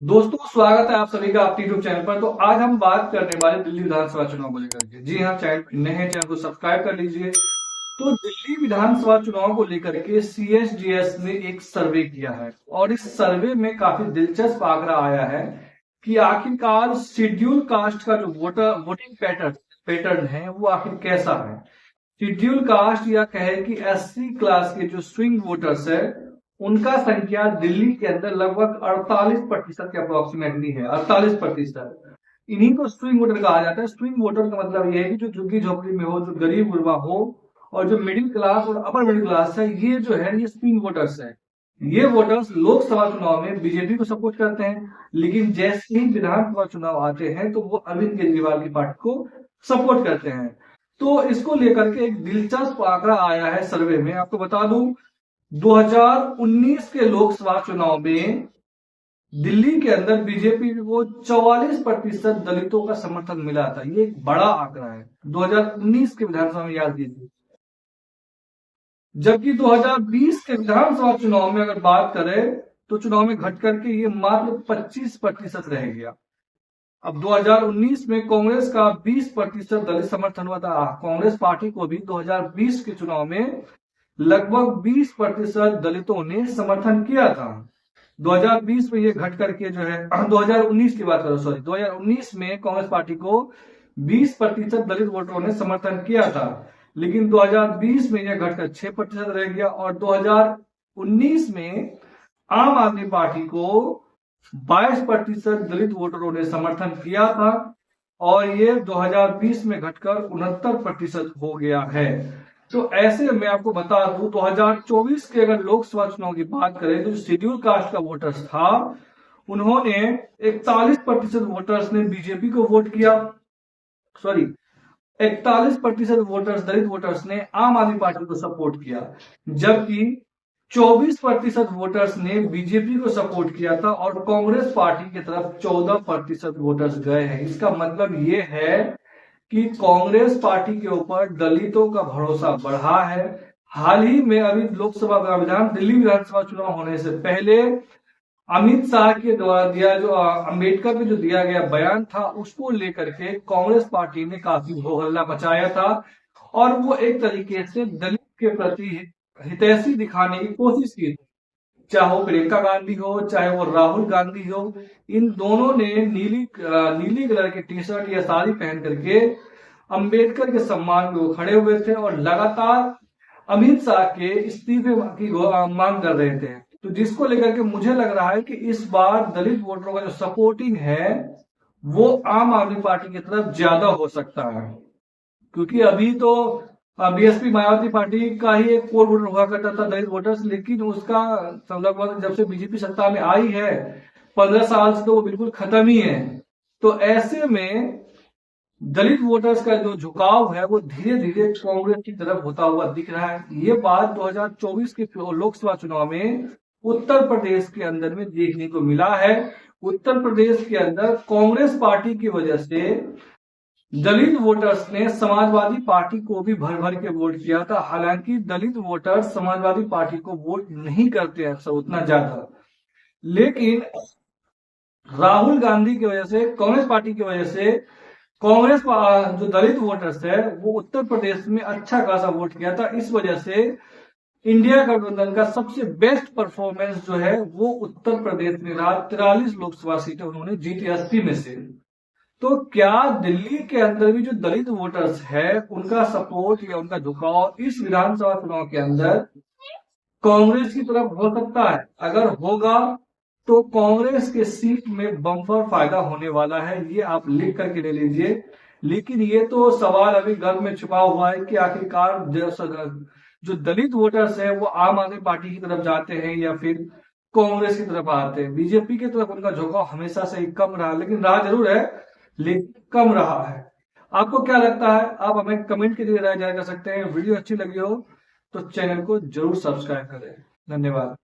दोस्तों, स्वागत है आप सभी का आपके यूट्यूब चैनल पर। तो आज हम बात करने वाले दिल्ली विधानसभा चुनाव को लेकर के। जी हाँ, चैनल नए हैं, चैनल को सब्सक्राइब कर लीजिए। तो दिल्ली विधानसभा चुनाव को लेकर के सीएसजीएस ने एक सर्वे किया है और इस सर्वे में काफी दिलचस्प आंकड़ा आया है कि आखिरकार शेड्यूल कास्ट का जो वोटिंग पैटर्न है वो आखिर कैसा है। शेड्यूल कास्ट या कहे कि एससी क्लास के जो स्विंग वोटर्स है उनका संख्या दिल्ली के अंदर लगभग 48% के अप्रोक्सीमेटली है। 48%। इन्हीं को स्विंग वोटर कहा जाता है। स्विंग वोटर का मतलब यह है कि जो झुग्गी झोपड़ी में हो, जो गरीब गुरबा हो और जो मिडिल क्लास और अपर मिडिल क्लास है, ये जो है ये स्विंग वोटर्स है। ये वोटर्स लोकसभा चुनाव में बीजेपी को सपोर्ट करते हैं, लेकिन जैसे ही विधानसभा चुनाव आते हैं तो वो अरविंद केजरीवाल की पार्टी को सपोर्ट करते हैं। तो इसको लेकर के एक दिलचस्प आंकड़ा आया है सर्वे में। आपको बता दूं, 2019 के लोकसभा चुनाव में दिल्ली के अंदर बीजेपी को 44% दलितों का समर्थन मिला था। ये एक बड़ा आंकड़ा है 2019 के विधानसभा में, याद कीजिए। जबकि 2020 के विधानसभा चुनाव में अगर बात करें तो चुनाव में घट करके ये मात्र 25% रह गया। अब 2019 में कांग्रेस का 20% दलित समर्थन हुआ था। कांग्रेस पार्टी को भी 2020 के चुनाव में लगभग 20% दलितों ने समर्थन किया था। 2020 में ये घट करके जो है 2019 की बात करो, सॉरी, 2019 में कांग्रेस पार्टी को 20% दलित वोटरों ने समर्थन किया था, लेकिन 2020 में यह घटकर 6% रह गया और 2019 में आम आदमी पार्टी को 22% दलित वोटरों ने समर्थन किया था और ये 2020 में घटकर 69% हो गया है। तो ऐसे में आपको बता दूं, 2024 के अगर लोकसभा चुनाव की बात करें तो जो शेड्यूल कास्ट का वोटर्स था उन्होंने 41% वोटर्स ने बीजेपी को वोट किया। सॉरी, 41% वोटर्स, दलित वोटर्स ने आम आदमी पार्टी को सपोर्ट किया, जबकि 24% वोटर्स ने बीजेपी को सपोर्ट किया था और कांग्रेस पार्टी की तरफ 14% वोटर्स गए हैं। इसका मतलब ये है कि कांग्रेस पार्टी के ऊपर दलितों का भरोसा बढ़ा है। हाल ही में अभी दिल्ली विधानसभा चुनाव होने से पहले अमित शाह के द्वारा दिया जो अंबेडकर पे जो दिया गया बयान था उसको लेकर के कांग्रेस पार्टी ने काफी हो हल्ला मचाया था और वो एक तरीके से दलित के प्रति हितैषी दिखाने की कोशिश की थी। चाहे वो प्रियंका गांधी हो, चाहे वो राहुल गांधी हो, इन दोनों ने नीली कलर की टी शर्ट या साड़ी पहन करके अंबेडकर के सम्मान में वो खड़े हुए थे और लगातार अमित शाह के इस्तीफे की मांग कर रहे थे। तो जिसको लेकर के मुझे लग रहा है कि इस बार दलित वोटरों का जो सपोर्टिंग है वो आम आदमी पार्टी की तरफ ज्यादा हो सकता है, क्योंकि अभी तो बीएसपी मायावती पार्टी का ही एक कोर वोटर हुआ करता था दलित वोटर्स, लेकिन उसका लगभग जब से बीजेपी सत्ता में आई है 15 साल से तो वो बिल्कुल खत्म ही है। तो ऐसे में दलित वोटर्स का जो झुकाव है वो धीरे धीरे कांग्रेस की तरफ होता हुआ दिख रहा है। ये बात 2024 के लोकसभा चुनाव में उत्तर प्रदेश के अंदर में देखने को मिला है। उत्तर प्रदेश के अंदर कांग्रेस पार्टी की वजह से दलित वोटर्स ने समाजवादी पार्टी को भी भर भर के वोट किया था। हालांकि दलित वोटर्स समाजवादी पार्टी को वोट नहीं करते हैं अक्सर उतना ज्यादा, लेकिन राहुल गांधी की वजह से, कांग्रेस पार्टी की वजह से कांग्रेस जो दलित वोटर्स है वो उत्तर प्रदेश में अच्छा खासा वोट किया था। इस वजह से इंडिया गठबंधन का सबसे बेस्ट परफॉर्मेंस जो है वो उत्तर प्रदेश में रहा। 43 लोकसभा सीटें उन्होंने जीती 80 में से। तो क्या दिल्ली के अंदर भी जो दलित वोटर्स है उनका सपोर्ट या उनका झुकाव इस विधानसभा चुनाव के अंदर कांग्रेस की तरफ हो सकता है? अगर होगा तो कांग्रेस के सीट में बम्पर फायदा होने वाला है, ये आप लिख करके ले लीजिए। लेकिन ये तो सवाल अभी घर में छुपा हुआ है कि आखिरकार जो दलित वोटर्स है वो आम आदमी पार्टी की तरफ जाते हैं या फिर कांग्रेस की तरफ आते हैं। बीजेपी की तरफ उनका झुकाव हमेशा से ही कम रहा, लेकिन रहा जरूर है, लेकिन कम रहा है। आपको क्या लगता है? आप हमें कमेंट के जरिए राय जारी कर सकते हैं। वीडियो अच्छी लगी हो तो चैनल को जरूर सब्सक्राइब करें। धन्यवाद।